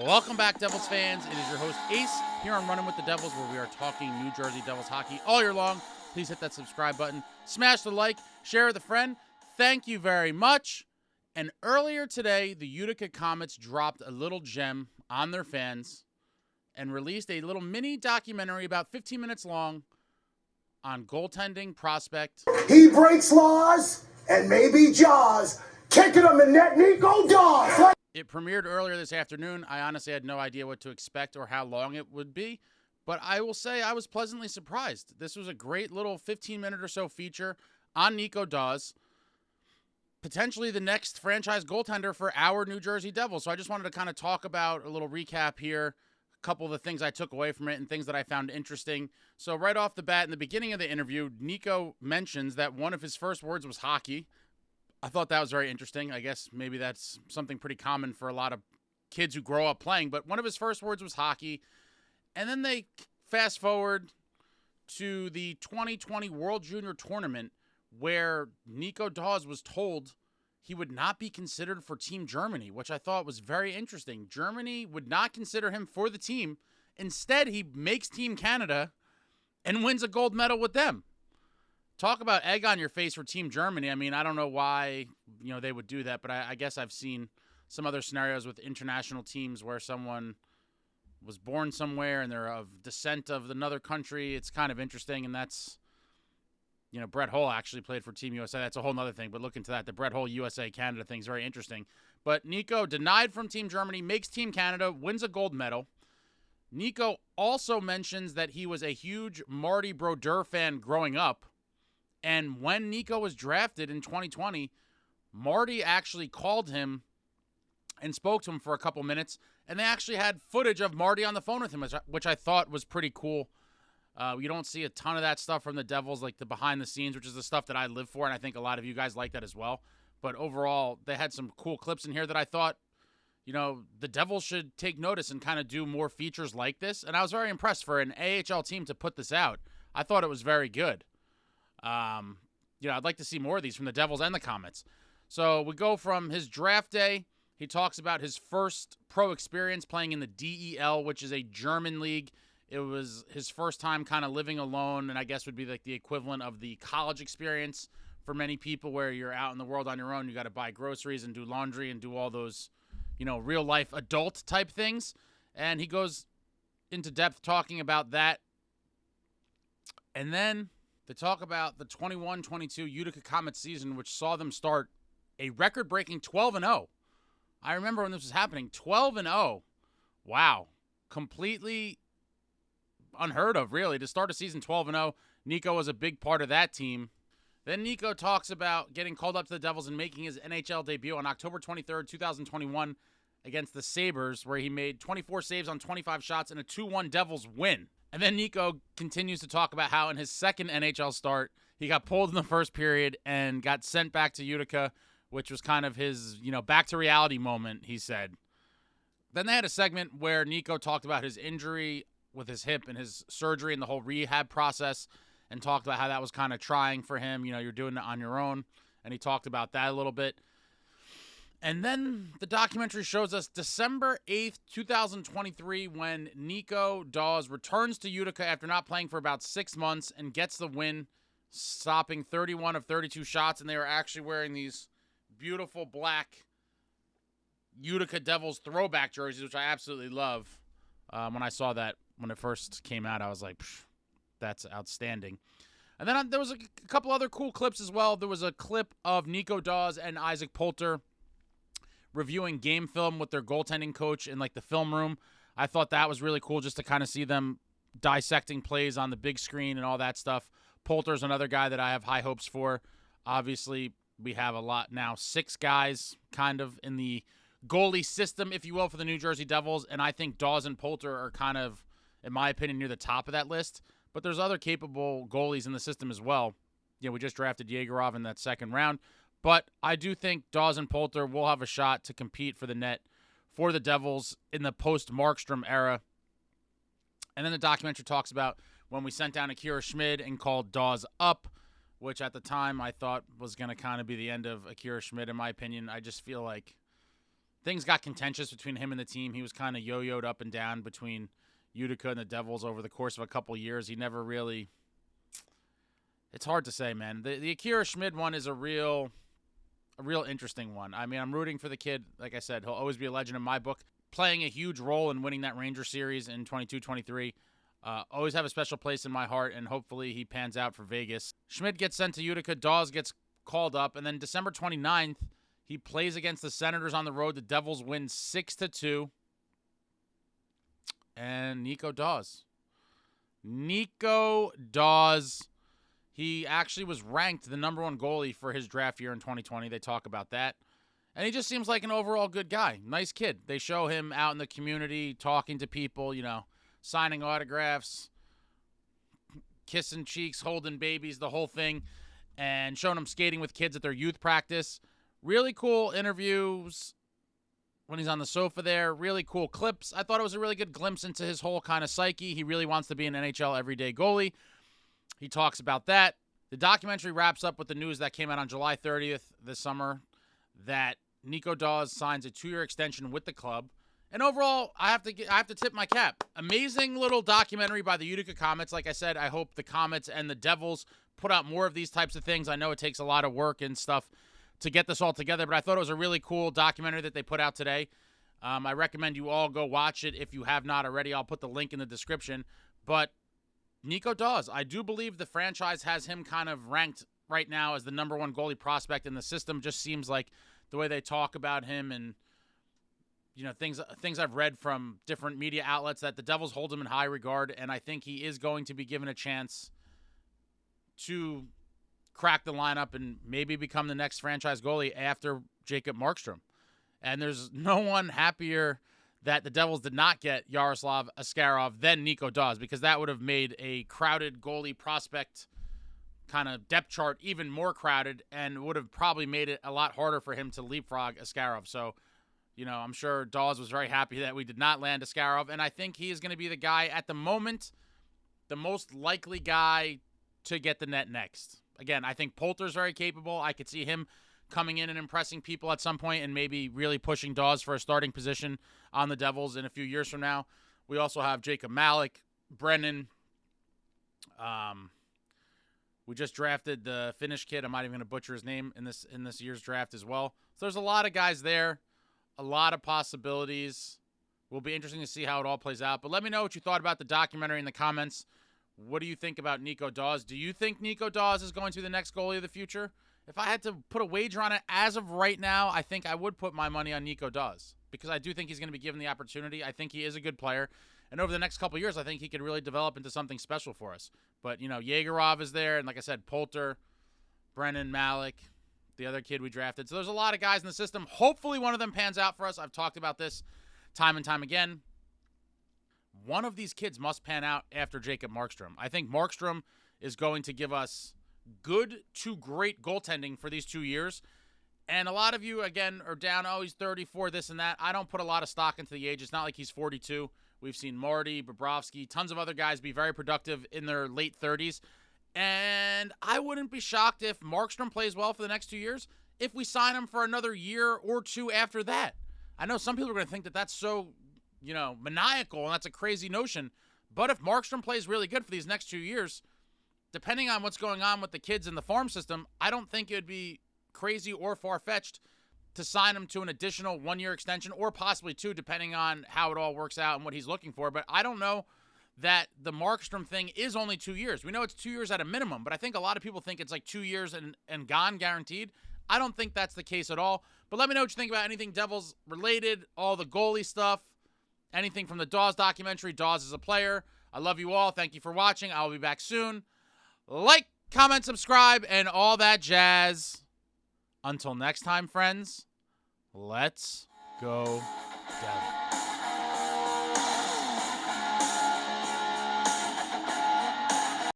Welcome back, Devils fans. It is your host, Ace, here on Running with the Devils, where we are talking New Jersey Devils hockey all year long. Please hit that subscribe button, smash the like, share with a friend. Thank you very much. And earlier today, the Utica Comets dropped a little gem on their fans and released a little mini documentary about 15 minutes long on goaltending prospect. He breaks laws and maybe jaws, kicking him in net, Nico Daws. It premiered earlier this afternoon. I honestly had no idea what to expect or how long it would be, but I will say I was pleasantly surprised. This was a great little 15-minute or so feature on Nico Daws, potentially the next franchise goaltender for our New Jersey Devils. So I just wanted to kind of talk about a little recap here, a couple of the things I took away from it and things that I found interesting. So right off the bat, in the beginning of the interview, Nico mentions that one of his first words was hockey. I thought that was very interesting. I guess maybe that's something pretty common for a lot of kids who grow up playing, but one of his first words was hockey. And then they fast forward to the 2020 World Junior Tournament, where Nico Daws was told he would not be considered for Team Germany, which I thought was very interesting. Germany would not consider him for the team. Instead, he makes Team Canada and wins a gold medal with them. Talk about egg on your face for Team Germany. I mean, I don't know why, they would do that, but I guess I've seen some other scenarios with international teams where someone was born somewhere and they're of descent of another country. It's kind of interesting, and that's, Brett Hull actually played for Team USA. That's a whole other thing, but look into that. The Brett Hull USA-Canada thing is very interesting. But Nico, denied from Team Germany, makes Team Canada, wins a gold medal. Nico also mentions that he was a huge Marty Brodeur fan growing up. And when Nico was drafted in 2020, Marty actually called him and spoke to him for a couple minutes. And they actually had footage of Marty on the phone with him, which I thought was pretty cool. You don't see a ton of that stuff from the Devils, like the behind the scenes, which is the stuff that I live for. And I think a lot of you guys like that as well. But overall, they had some cool clips in here that I thought, the Devils should take notice and kind of do more features like this. And I was very impressed for an AHL team to put this out. I thought it was very good. I'd like to see more of these from the Devils and the Comets. So we go from his draft day. He talks about his first pro experience playing in the DEL, which is a German league. It was his first time kind of living alone, and I guess would be like the equivalent of the college experience for many people, where you're out in the world on your own. You got to buy groceries and do laundry and do all those, real life adult type things. And he goes into depth talking about that. And then they talk about the 21-22 Utica Comets season, which saw them start a record-breaking 12-0. I remember when this was happening, 12-0. Wow. Completely unheard of, really, to start a season 12-0. Nico was a big part of that team. Then Nico talks about getting called up to the Devils and making his NHL debut on October 23rd, 2021 against the Sabres, where he made 24 saves on 25 shots and a 2-1 Devils win. And then Nico continues to talk about how in his second NHL start, he got pulled in the first period and got sent back to Utica, which was kind of his, back to reality moment, he said. Then they had a segment where Nico talked about his injury with his hip and his surgery and the whole rehab process, and talked about how that was kind of trying for him. You're doing it on your own. And he talked about that a little bit. And then the documentary shows us December 8th, 2023, when Nico Daws returns to Utica after not playing for about 6 months and gets the win, stopping 31 of 32 shots. And they were actually wearing these beautiful black Utica Devils throwback jerseys, which I absolutely love. When I saw that when it first came out, I was like, that's outstanding. And then there was a couple other cool clips as well. There was a clip of Nico Daws and Isaac Poulter reviewing game film with their goaltending coach in like the film room. I thought that was really cool, just to kind of see them dissecting plays on the big screen and all that stuff. Poulter's another guy that I have high hopes for. Obviously, we have a lot now, 6 guys kind of in the goalie system, if you will, for the New Jersey Devils. And I think Daws and Poulter are kind of, in my opinion, near the top of that list. But there's other capable goalies in the system as well. We just drafted Yegorov in that second round. But I do think Daws and Poulter will have a shot to compete for the net for the Devils in the post-Markstrom era. And then the documentary talks about when we sent down Akira Schmid and called Daws up, which at the time I thought was going to kind of be the end of Akira Schmid, in my opinion. I just feel like things got contentious between him and the team. He was kind of yo-yoed up and down between Utica and the Devils over the course of a couple years. He never really... It's hard to say, man. The Akira Schmid one is a real interesting one. I mean, I'm rooting for the kid. Like I said, he'll always be a legend in my book. Playing a huge role in winning that Ranger series in 22-23. Always have a special place in my heart, and hopefully he pans out for Vegas. Schmid gets sent to Utica. Daws gets called up, and then December 29th, he plays against the Senators on the road. The Devils win 6-2. And Nico Daws. Nico Daws. He actually was ranked the #1 goalie for his draft year in 2020. They talk about that. And he just seems like an overall good guy. Nice kid. They show him out in the community, talking to people, signing autographs, kissing cheeks, holding babies, the whole thing, and showing him skating with kids at their youth practice. Really cool interviews when he's on the sofa there. Really cool clips. I thought it was a really good glimpse into his whole kind of psyche. He really wants to be an NHL everyday goalie. He talks about that. The documentary wraps up with the news that came out on July 30th this summer that Nico Daws signs a 2-year extension with the club. And overall, I have to tip my cap. Amazing little documentary by the Utica Comets. Like I said, I hope the Comets and the Devils put out more of these types of things. I know it takes a lot of work and stuff to get this all together, but I thought it was a really cool documentary that they put out today. I recommend you all go watch it if you have not already. I'll put the link in the description. But Nico Daws, I do believe the franchise has him kind of ranked right now as the #1 goalie prospect in the system. Just seems like the way they talk about him and things I've read from different media outlets that the Devils hold him in high regard, and I think he is going to be given a chance to crack the lineup and maybe become the next franchise goalie after Jacob Markstrom. And there's no one happier that the Devils did not get Yaroslav Askarov than Nico Daws, because that would have made a crowded goalie prospect kind of depth chart even more crowded and would have probably made it a lot harder for him to leapfrog Askarov. So, I'm sure Daws was very happy that we did not land Askarov, and I think he is going to be the guy at the moment, the most likely guy to get the net next. Again, I think Poulter's very capable. I could see him coming in and impressing people at some point and maybe really pushing Daws for a starting position on the Devils in a few years from now. We also have Jacob Malik, Brennan. We just drafted the Finnish kid. I'm not even going to butcher his name in this year's draft as well. So there's a lot of guys there, a lot of possibilities. Will be interesting to see how it all plays out. But let me know what you thought about the documentary in the comments. What do you think about Nico Daws? Do you think Nico Daws is going to be the next goalie of the future? If I had to put a wager on it as of right now, I think I would put my money on Nico Daws because I do think he's going to be given the opportunity. I think he is a good player. And over the next couple of years, I think he could really develop into something special for us. But, Yegorov is there. And like I said, Poulter, Brennan, Malik, the other kid we drafted. So there's a lot of guys in the system. Hopefully one of them pans out for us. I've talked about this time and time again. One of these kids must pan out after Jacob Markstrom. I think Markstrom is going to give us good to great goaltending for these 2 years. And a lot of you, again, are down, he's 34, this and that. I don't put a lot of stock into the age. It's not like he's 42. We've seen Marty, Bobrovsky, tons of other guys be very productive in their late 30s. And I wouldn't be shocked if Markstrom plays well for the next 2 years if we sign him for another year or two after that. I know some people are going to think that that's so, maniacal, and that's a crazy notion. But if Markstrom plays really good for these next 2 years, depending on what's going on with the kids in the farm system, I don't think it would be crazy or far-fetched to sign him to an additional 1-year extension or possibly 2, depending on how it all works out and what he's looking for. But I don't know that the Markstrom thing is only 2 years. We know it's 2 years at a minimum, but I think a lot of people think it's like 2 years and gone guaranteed. I don't think that's the case at all. But let me know what you think about anything Devils related, all the goalie stuff, anything from the Daws documentary. Daws is a player. I love you all. Thank you for watching. I'll be back soon. Like, comment, subscribe, and all that jazz. Until next time, friends, let's go Devils.